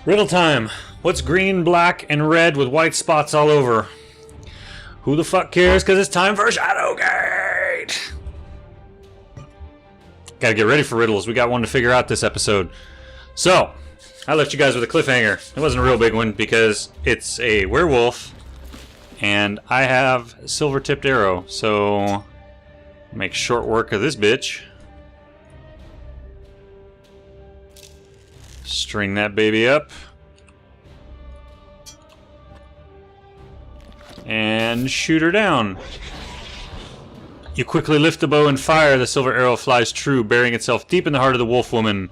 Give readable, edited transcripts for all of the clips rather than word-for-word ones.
Riddle time. What's green, black, and red with white spots all over? Who the fuck cares? Because it's time for Shadowgate! Gotta get ready for riddles. We got one to figure out this episode. So, I left you guys with a cliffhanger. It wasn't a real big one because it's a werewolf and I have a silver-tipped arrow. So, make short work of this bitch. String that baby up. And shoot her down. You quickly lift the bow and fire. The silver arrow flies true, burying itself deep in the heart of the wolf woman,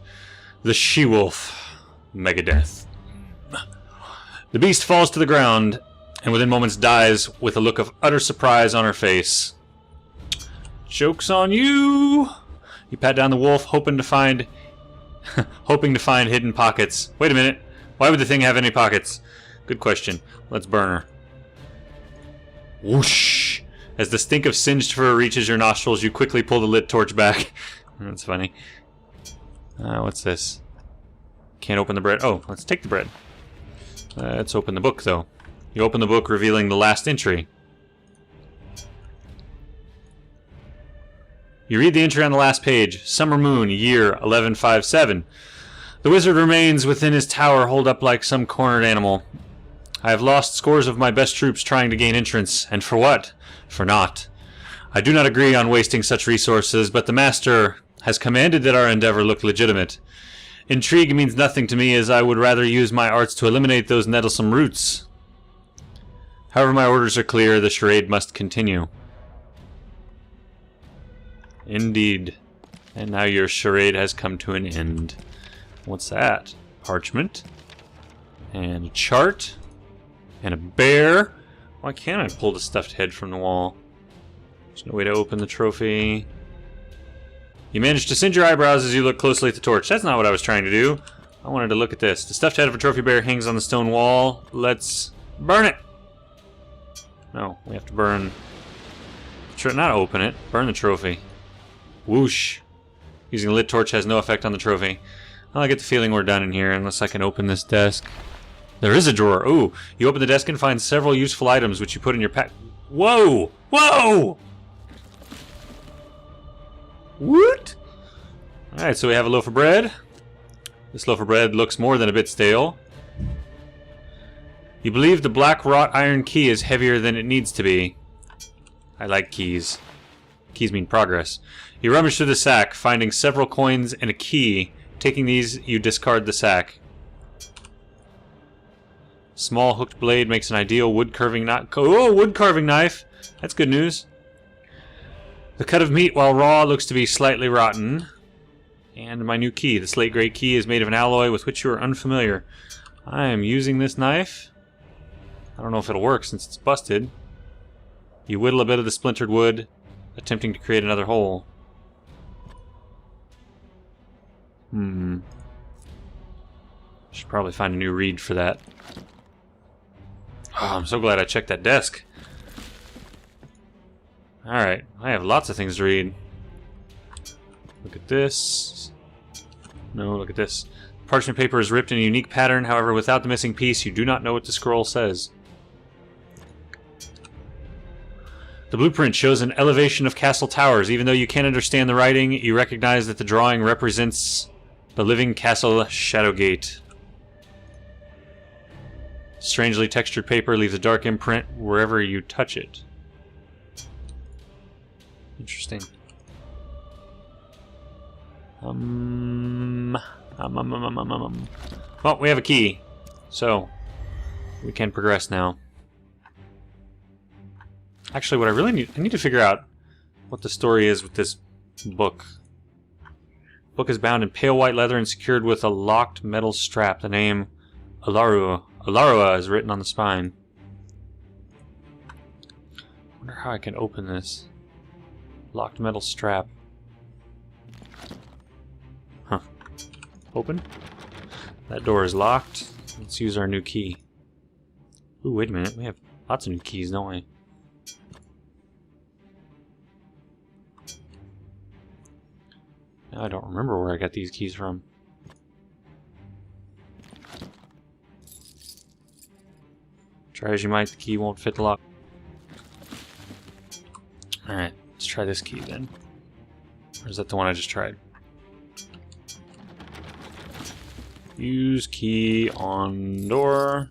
the she-wolf, Megadeth. The beast falls to the ground, and within moments dies with a look of utter surprise on her face. Joke's on you! You pat down the wolf, hoping to find hidden pockets. Wait a minute. Why would the thing have any pockets? Good question. Let's burn her. Whoosh! As the stink of singed fur reaches your nostrils, you quickly pull the lit torch back. That's funny. What's this? Can't open the bread. Oh, let's take the bread. Let's open the book, though. You open the book, revealing the last entry. You read the entry on the last page. Summer moon, year 1157. The wizard remains within his tower, holed up like some cornered animal. I have lost scores of my best troops trying to gain entrance, and for what? For naught. I do not agree on wasting such resources, but the master has commanded that our endeavor look legitimate. Intrigue means nothing to me, as I would rather use my arts to eliminate those nettlesome roots. However, my orders are clear. The charade must continue. Indeed. And now your charade has come to an end. What's that? Parchment. And a chart. And a bear. Why can't I pull the stuffed head from the wall? There's no way to open the trophy. You managed to singe your eyebrows as you look closely at the torch. That's not what I was trying to do. I wanted to look at this. The stuffed head of a trophy bear hangs on the stone wall. Let's burn it. No, we have to burn. Not open it. Burn the trophy. Whoosh. Using a lit torch has no effect on the trophy. Well, I get the feeling we're done in here unless I can open this desk. There is a drawer. Ooh. You open the desk and find several useful items which you put in your pack. Whoa! Whoa! What? Alright, so we have a loaf of bread. This loaf of bread looks more than a bit stale. You believe the black wrought iron key is heavier than it needs to be. I like keys. Keys mean progress. You rummage through the sack, finding several coins and a key. Taking these, you discard the sack. Small hooked blade makes an ideal wood carving knife. Oh, wood carving knife! That's good news. The cut of meat, while raw, looks to be slightly rotten. And my new key. The slate gray key is made of an alloy with which you are unfamiliar. I am using this knife. I don't know if it'll work since it's busted. You whittle a bit of the splintered wood, attempting to create another hole. Should probably find a new reed for that. Oh, I'm so glad I checked that desk. Alright, I have lots of things to read. Look at this. No, look at this. Parchment paper is ripped in a unique pattern, however, without the missing piece, you do not know what the scroll says. The blueprint shows an elevation of castle towers. Even though you can't understand the writing, you recognize that the drawing represents the living castle Shadowgate. Strangely textured paper leaves a dark imprint wherever you touch it. Interesting. Well, we have a key, so we can progress now. Actually, what I really need, I need to figure out what the story is with this book. The book is bound in pale white leather and secured with a locked metal strap. The name Alarua is written on the spine. I wonder how I can open this. Locked metal strap. Huh. Open? That door is locked. Let's use our new key. Ooh, wait a minute. We have lots of new keys, don't we? Now I don't remember where I got these keys from. Try as you might, the key won't fit the lock. Alright, let's try this key then. Or is that the one I just tried? Use key on door.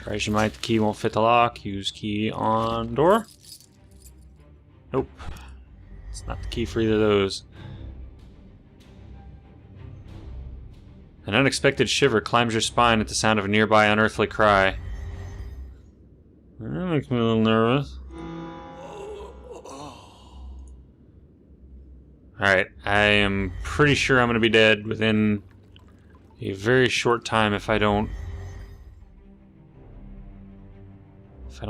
Try as you might, the key won't fit the lock. Use key on door. Nope. It's not the key for either of those. An unexpected shiver climbs your spine at the sound of a nearby unearthly cry. That makes me a little nervous. Alright, I am pretty sure I'm going to be dead within a very short time if I don't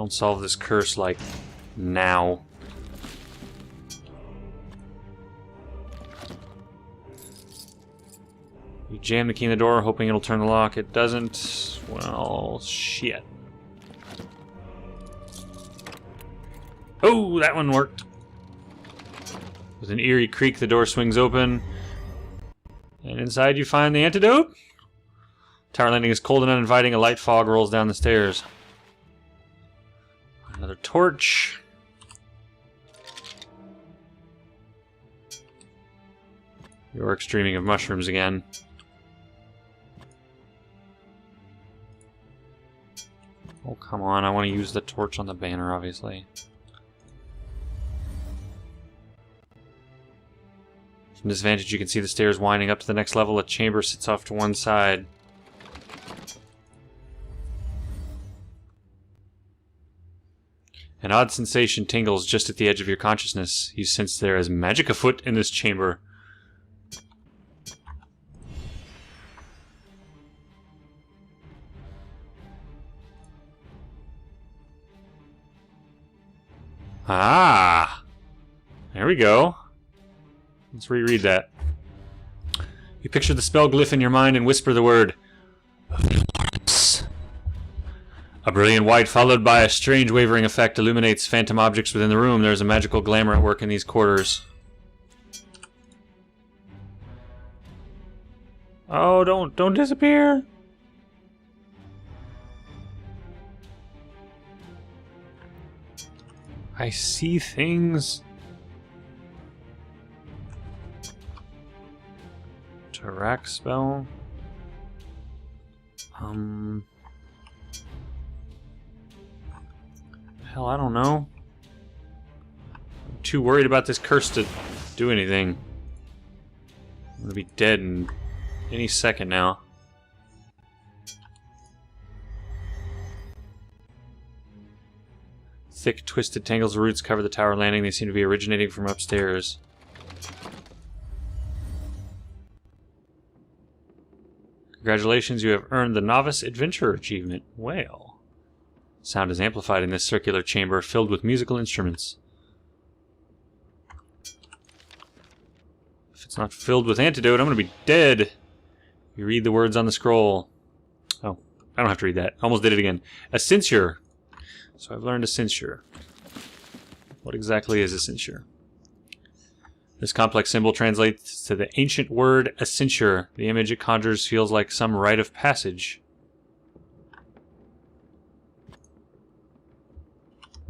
solve this curse, like, now. You jam the key in the door, hoping it'll turn the lock. It doesn't. Well, shit. Oh, that one worked. With an eerie creak, the door swings open. And inside you find the antidote. Tower landing is cold and uninviting. A light fog rolls down the stairs. Another torch. Yorick's dreaming of mushrooms again. Oh, come on. I want to use the torch on the banner, obviously. From this vantage, you can see the stairs winding up to the next level. A chamber sits off to one side. An odd sensation tingles just at the edge of your consciousness. You sense there is magic afoot in this chamber. Ah! There we go. Let's reread that. You picture the spell glyph in your mind and whisper the word. A brilliant white followed by a strange wavering effect illuminates phantom objects within the room. There is a magical glamour at work in these quarters. Oh, don't disappear. I see things. Tarak spell. Hell, I don't know. I'm too worried about this curse to do anything. I'm gonna be dead in any second now. Thick, twisted tangles of roots cover the tower landing. They seem to be originating from upstairs. Congratulations, you have earned the Novice Adventurer achievement. Well. Sound is amplified in this circular chamber filled with musical instruments. If it's not filled with antidote, I'm going to be dead. You read the words on the scroll. Oh, I don't have to read that. Almost did it again. A censure. So I've learned a censure. What exactly is a censure? This complex symbol translates to the ancient word a censure. The image it conjures feels like some rite of passage.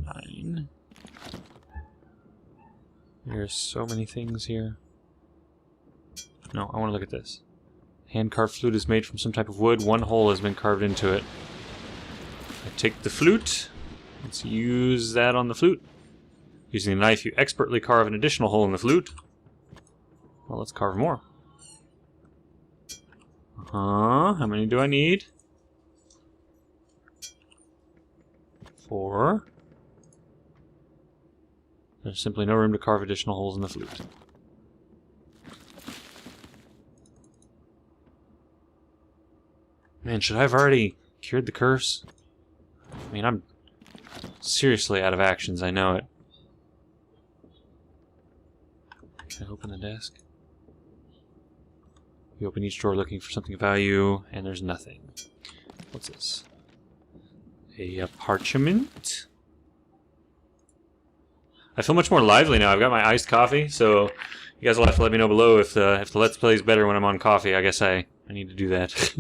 9. There are so many things here. No, I want to look at this. Hand-carved flute is made from some type of wood. One hole has been carved into it. I take the flute. Let's use that on the flute. Using the knife, you expertly carve an additional hole in the flute. Well, let's carve more. How many do I need? 4. There's simply no room to carve additional holes in the flute. Man, should I have already cured the curse? I mean, I'm seriously out of actions, I know it. Can I open the desk? You open each drawer looking for something of value, and there's nothing. What's this? A parchment? I feel much more lively now. I've got my iced coffee, so you guys will have to let me know below if the Let's Play is better when I'm on coffee. I guess I need to do that.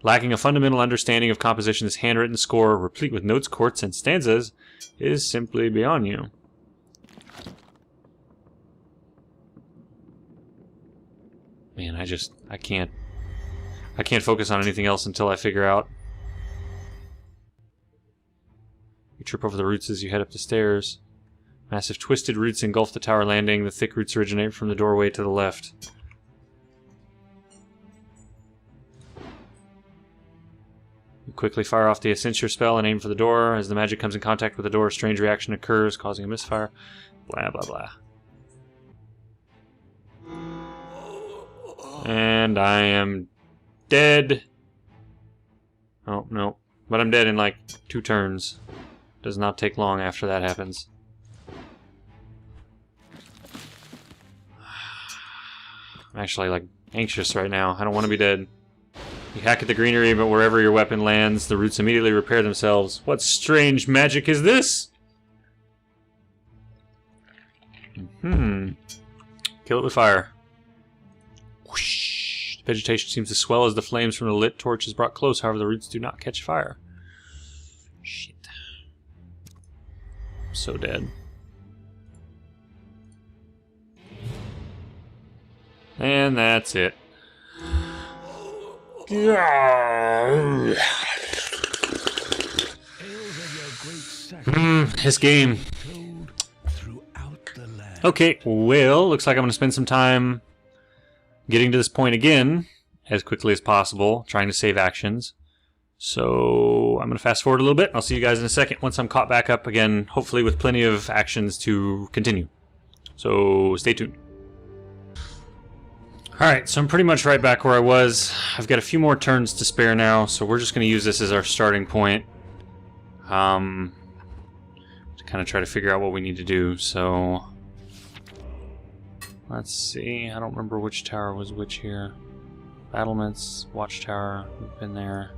Lacking a fundamental understanding of composition, this handwritten score, replete with notes, quarts, and stanzas, is simply beyond you. Man, I can't focus on anything else until I figure out. You trip over the roots as you head up the stairs. Massive twisted roots engulf the tower landing. The thick roots originate from the doorway to the left. You quickly fire off the Accenture spell and aim for the door. As the magic comes in contact with the door, a strange reaction occurs, causing a misfire. Blah, blah, blah. And I am dead. Oh, no. But I'm dead in like 2 turns. Does not take long after that happens. I'm actually like anxious right now. I don't want to be dead. You hack at the greenery, but wherever your weapon lands, the roots immediately repair themselves. What strange magic is this? Kill it with fire. Whoosh. The vegetation seems to swell as the flames from the lit torch is brought close. However, the roots do not catch fire. Shit. I'm so dead. And that's it. This game. Okay, well, looks like I'm going to spend some time getting to this point again as quickly as possible, trying to save actions. So I'm going to fast forward a little bit. I'll see you guys in a second once I'm caught back up again, hopefully with plenty of actions to continue. So stay tuned. Alright, so I'm pretty much right back where I was. I've got a few more turns to spare now, so we're just going to use this as our starting point. To kind of try to figure out what we need to do, so... Let's see, I don't remember which tower was which here. Battlements, Watchtower, we've been there.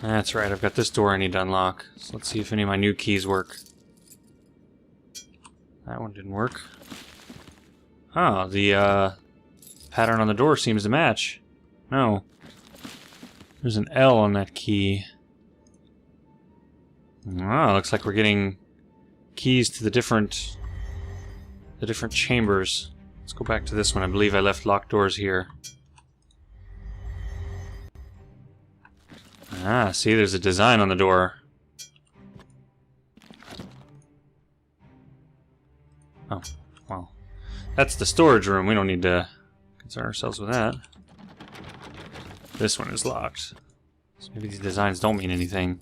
That's right, I've got this door I need to unlock. So let's see if any of my new keys work. That one didn't work. Oh, the pattern on the door seems to match. No. There's an L on that key. Oh, looks like we're getting keys to the different chambers. Let's go back to this one. I believe I left locked doors here. Ah, see, there's a design on the door. Oh, well. That's the storage room. We don't need to concern ourselves with that. This one is locked. So maybe these designs don't mean anything.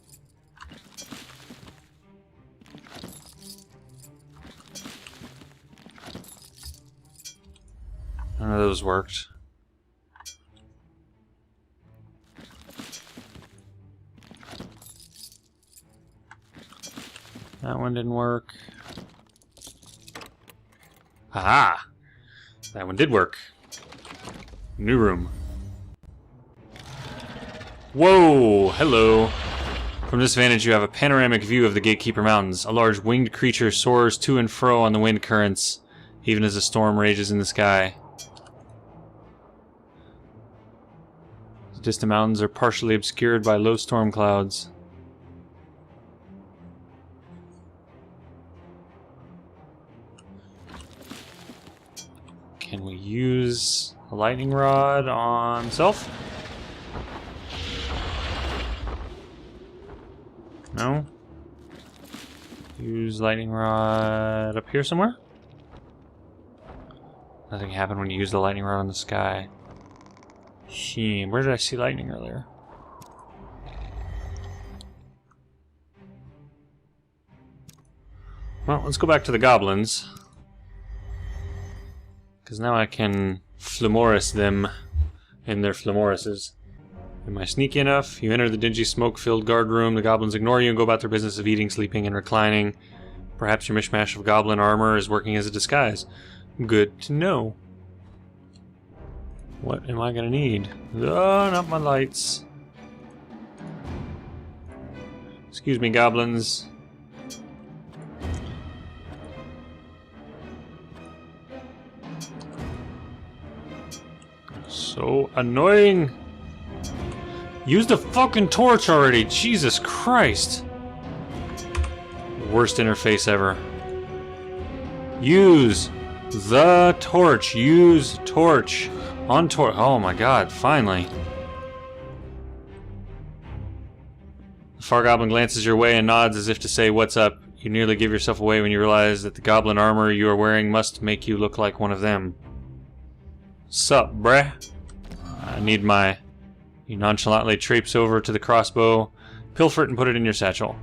None of those worked. That one didn't work. Aha! That one did work. New room. Whoa! Hello! From this vantage you have a panoramic view of the Gatekeeper Mountains. A large winged creature soars to and fro on the wind currents, even as a storm rages in the sky. The distant mountains are partially obscured by low storm clouds. Can we use a lightning rod on self? No? Use lightning rod up here somewhere? Nothing happened when you use the lightning rod on the sky. Where did I see lightning earlier? Well, let's go back to the goblins. Because now I can Flamoris them in their Flamorises. Am I sneaky enough? You enter the dingy, smoke-filled guard room. The goblins ignore you and go about their business of eating, sleeping, and reclining. Perhaps your mishmash of goblin armor is working as a disguise. Good to know. What am I gonna need? Oh, not my lights. Excuse me, goblins. So annoying. Use the fucking torch already. Jesus Christ. Worst interface ever. Use the torch. Use torch. On torch. Oh my god, finally. The Far Goblin glances your way and nods as if to say, "What's up?" You nearly give yourself away when you realize that the goblin armor you are wearing must make you look like one of them. Sup, bruh? I need my... You nonchalantly traipse over to the crossbow, pilfer it, and put it in your satchel.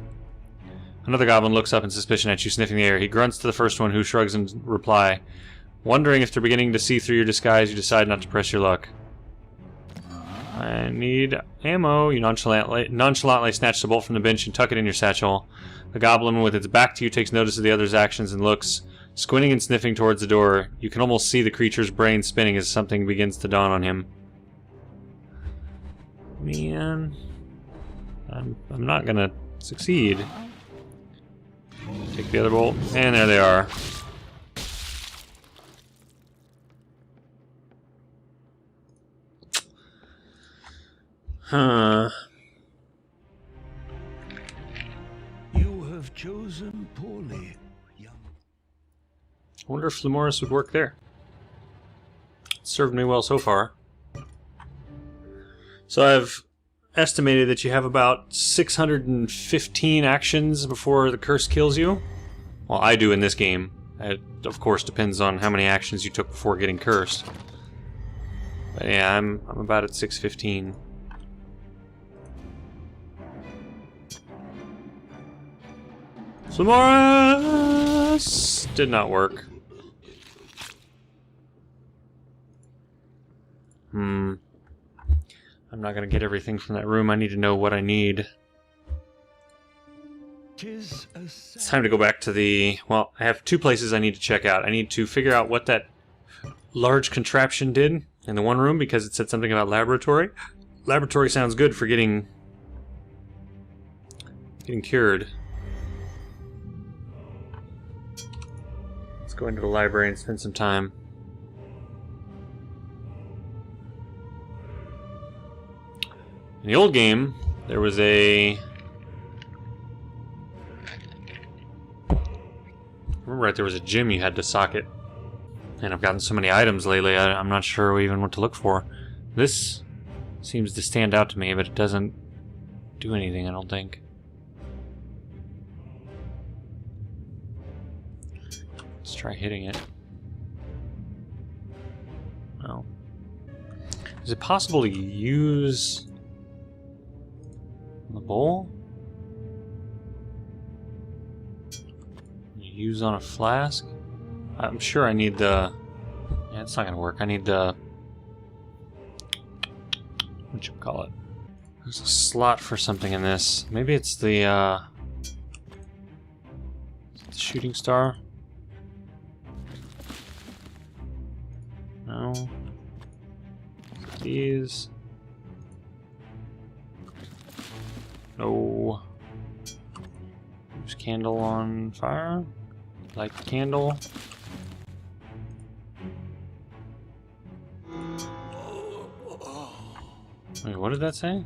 Another goblin looks up in suspicion at you, sniffing the air. He grunts to the first one, who shrugs in reply. Wondering if they're beginning to see through your disguise, you decide not to press your luck. I need ammo. You nonchalantly snatch the bolt from the bench and tuck it in your satchel. The goblin, with its back to you, takes notice of the other's actions and looks, squinting and sniffing towards the door. You can almost see the creature's brain spinning as something begins to dawn on him. Man, I'm not gonna succeed. Take the other bolt, and there they are. Huh. You have chosen poorly, young. I wonder if Flumoris would work there. It's served me well so far. So I've estimated that you have about 615 actions before the curse kills you. Well, I do in this game. It, of course, depends on how many actions you took before getting cursed. But yeah, I'm about at 615. Flumoris! Did not work. I'm not gonna get everything from that room. I need to know what I need. It's time to go back to the... Well, I have two places I need to check out. I need to figure out what that large contraption did in the one room, because it said something about laboratory. Laboratory sounds good for getting cured. Let's go into the library and spend some time. In the old game, there was a... Remember, right, there was a gym you had to socket. And I've gotten so many items lately, I'm not sure even what to look for. This seems to stand out to me, but it doesn't do anything, I don't think. Let's try hitting it. No. Is it possible to use the bowl? Use on a flask? I'm sure I need the... Yeah, it's not gonna work. I need the... What you call it? There's a slot for something in this. Maybe it's the shooting star? No. These. No. Use candle on fire. Light the candle. Wait, what did that say?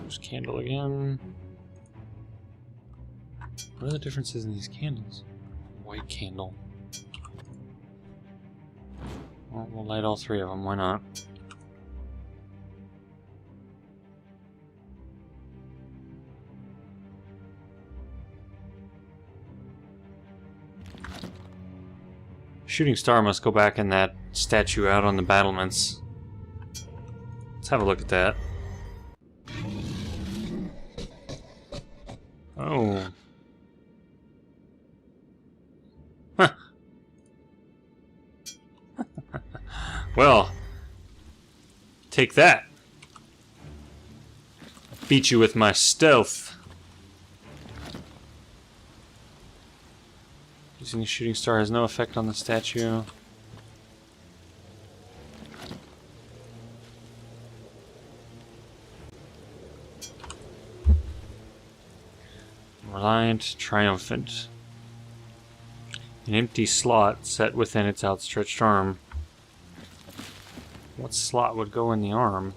Use candle again. What are the differences in these candles? White candle. Well, we'll light all three of them, why not? Shooting star must go back in that statue out on the battlements. Let's have a look at that. Oh. Huh. Well, take that. Beat you with my stealth. Using the shooting star has no effect on the statue. Reliant, triumphant. An empty slot set within its outstretched arm. What slot would go in the arm?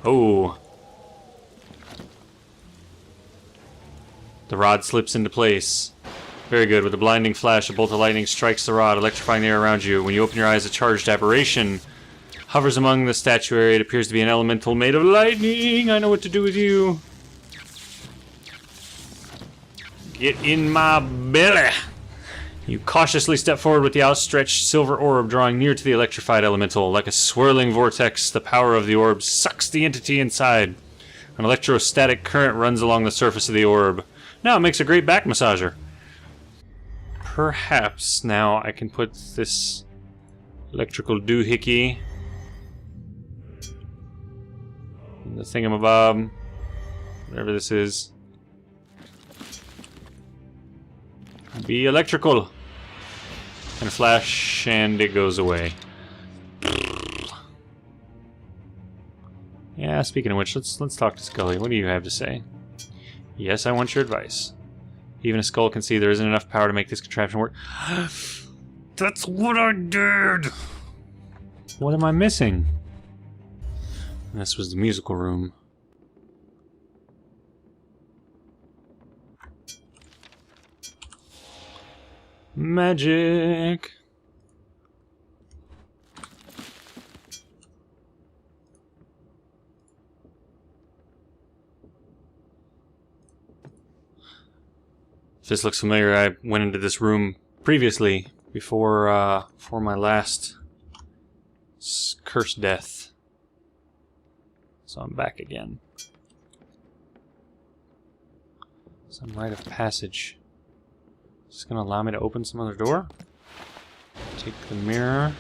Oh. The rod slips into place. Very good. With a blinding flash, a bolt of lightning strikes the rod, electrifying the air around you. When you open your eyes, a charged apparition hovers among the statuary. It appears to be an elemental made of lightning. I know what to do with you. Get in my belly. You cautiously step forward with the outstretched silver orb, drawing near to the electrified elemental. Like a swirling vortex, the power of the orb sucks the entity inside. An electrostatic current runs along the surface of the orb. Now it makes a great back massager. Perhaps now I can put this electrical doohickey in the thingamabob, whatever this is. Be electrical. And a flash, and it goes away. Yeah, speaking of which, let's talk to Scully. What do you have to say? Yes, I want your advice. Even a skull can see there isn't enough power to make this contraption work. That's what I did! What am I missing? This was the musical room. Magic! If this looks familiar, I went into this room previously, before my last cursed death. So I'm back again. Some rite of passage. Is this gonna allow me to open some other door? Take the mirror.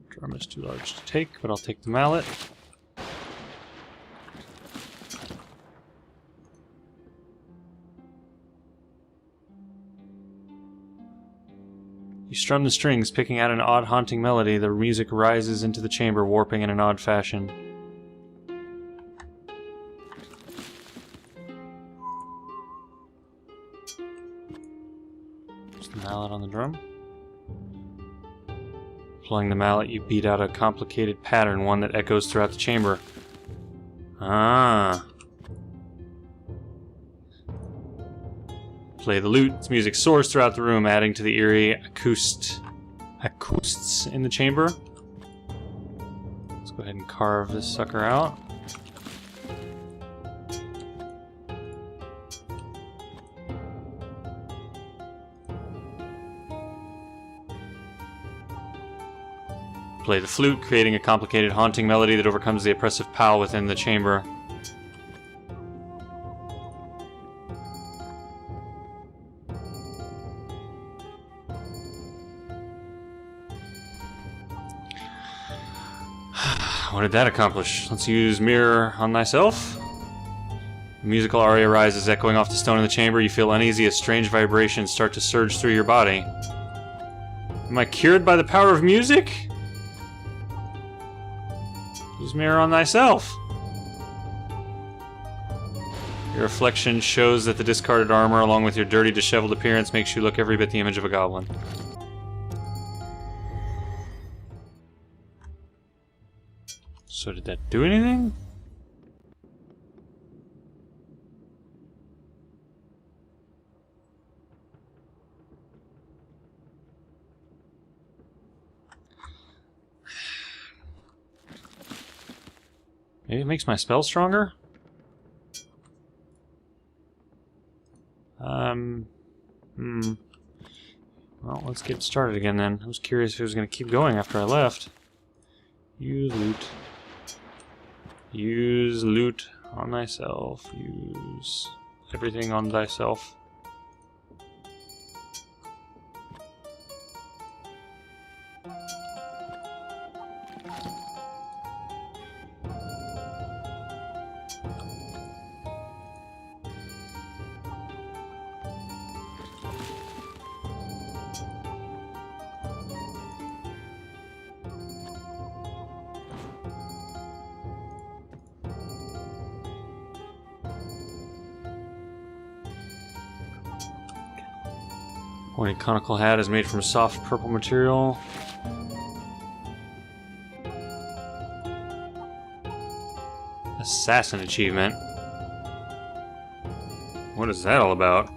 Drum is too large to take, but I'll take the mallet. You strum the strings, picking out an odd haunting melody. The music rises into the chamber, warping in an odd fashion. There's the mallet on the drum. Pulling the mallet, you beat out a complicated pattern, one that echoes throughout the chamber. Ah. Play the lute. Its music soars throughout the room, adding to the eerie acousts in the chamber. Let's go ahead and carve this sucker out. Play the flute, creating a complicated haunting melody that overcomes the oppressive pow within the chamber. What did that accomplish? Let's use mirror on thyself. The musical aria rises, echoing off the stone in the chamber. You feel uneasy as strange vibrations start to surge through your body. Am I cured by the power of music? Use mirror on thyself. Your reflection shows that the discarded armor, along with your dirty, disheveled appearance, makes you look every bit the image of a goblin. So did that do anything? Maybe it makes my spell stronger? Well, let's get started again then. I was curious if it was going to keep going after I left. Use loot. Use loot on thyself. Use everything on thyself. Pointed conical hat is made from soft purple material. Assassin achievement. What is that all about?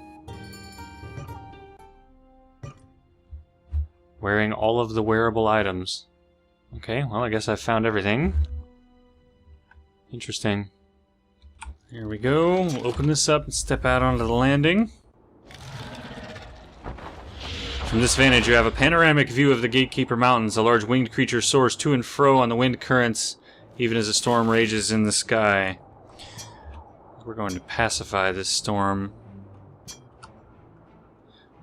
Wearing all of the wearable items. Okay, well, I guess I've found everything. Interesting. Here we go. We'll open this up and step out onto the landing. From this vantage, you have a panoramic view of the Gatekeeper Mountains. A large winged creature soars to and fro on the wind currents, even as a storm rages in the sky. We're going to pacify this storm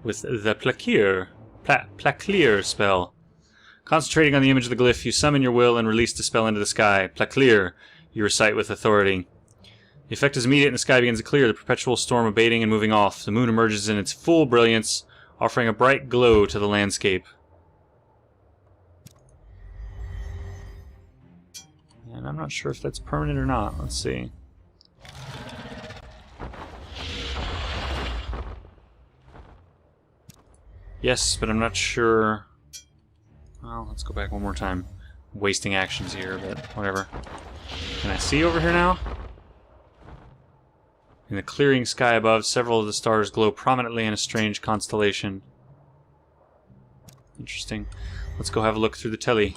with the Placlear spell. Concentrating on the image of the glyph, you summon your will and release the spell into the sky. Placlear, you recite with authority. The effect is immediate and the sky begins to clear, the perpetual storm abating and moving off. The moon emerges in its full brilliance, offering a bright glow to the landscape. And I'm not sure if that's permanent or not. Let's see. Yes, but I'm not sure. Well, let's go back one more time. I'm wasting actions here, but whatever. Can I see over here now? In the clearing sky above, several of the stars glow prominently in a strange constellation. Interesting. Let's go have a look through the telly.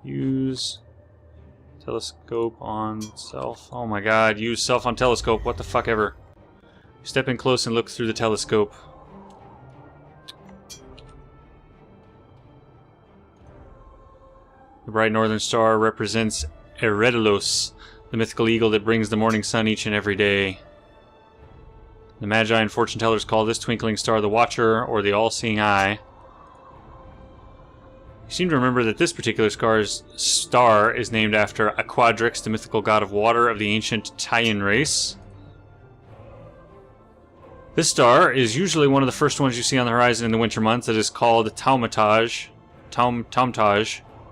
Use telescope on self. Oh my god, use self on telescope. What the fuck ever. Step in close and look through the telescope. The bright northern star represents Erydalos, the mythical eagle that brings the morning sun each and every day. The Magi and fortune tellers call this twinkling star the Watcher, or the all-seeing eye. You seem to remember that this particular star is named after Aquadrix, the mythical god of water of the ancient Taiyan race. This star is usually one of the first ones you see on the horizon in the winter months. It is called Taumataj,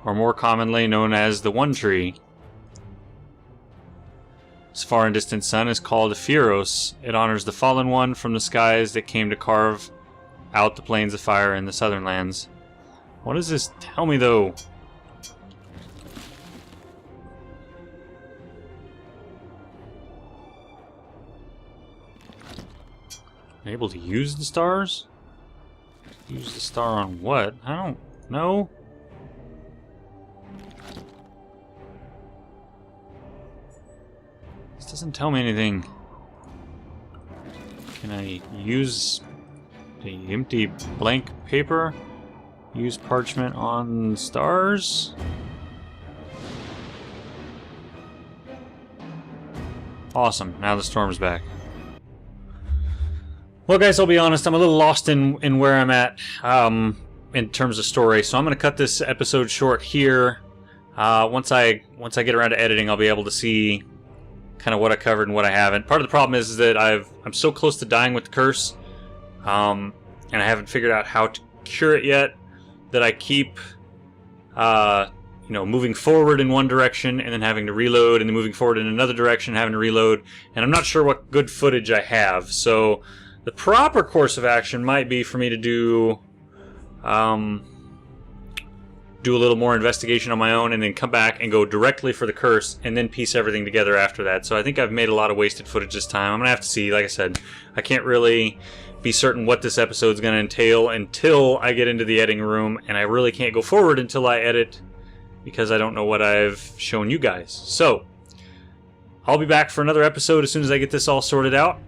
or more commonly known as the One Tree. This far and distant sun is called Ephyros. It honors the fallen one from the skies that came to carve out the plains of fire in the southern lands. What does this tell me, though? I'm able to use the stars? Use the star on what? I don't know. This doesn't tell me anything. Can I use the empty blank paper? Use parchment on stars? Awesome. Now the storm's back. Well, guys, I'll be honest. I'm a little lost in where I'm at in terms of story, so I'm going to cut this episode short here. Once I get around to editing, I'll be able to see kind of what I covered and what I haven't. Part of the problem is that I'm so close to dying with the curse, and I haven't figured out how to cure it yet, that I keep moving forward in one direction and then having to reload, and then moving forward in another direction, having to reload, and I'm not sure what good footage I have. So the proper course of action might be for me to do a little more investigation on my own, and then come back and go directly for the curse, and then piece everything together after that. So I think I've made a lot of wasted footage this time. I'm gonna have to see. Like I said, I can't really be certain what this episode's gonna entail until I get into the editing room, and I really can't go forward until I edit, because I don't know what I've shown you guys. So I'll be back for another episode as soon as I get this all sorted out.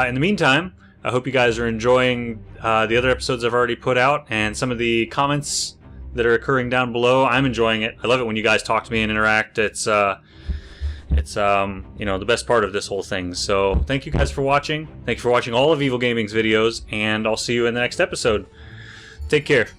In the meantime, I hope you guys are enjoying the other episodes I've already put out, and some of the comments that are occurring down below. I'm enjoying it. I love it when you guys talk to me and interact. It's the best part of this whole thing. So thank you guys for watching. Thank you for watching all of Evyl Gaming's videos, and I'll see you in the next episode. Take care.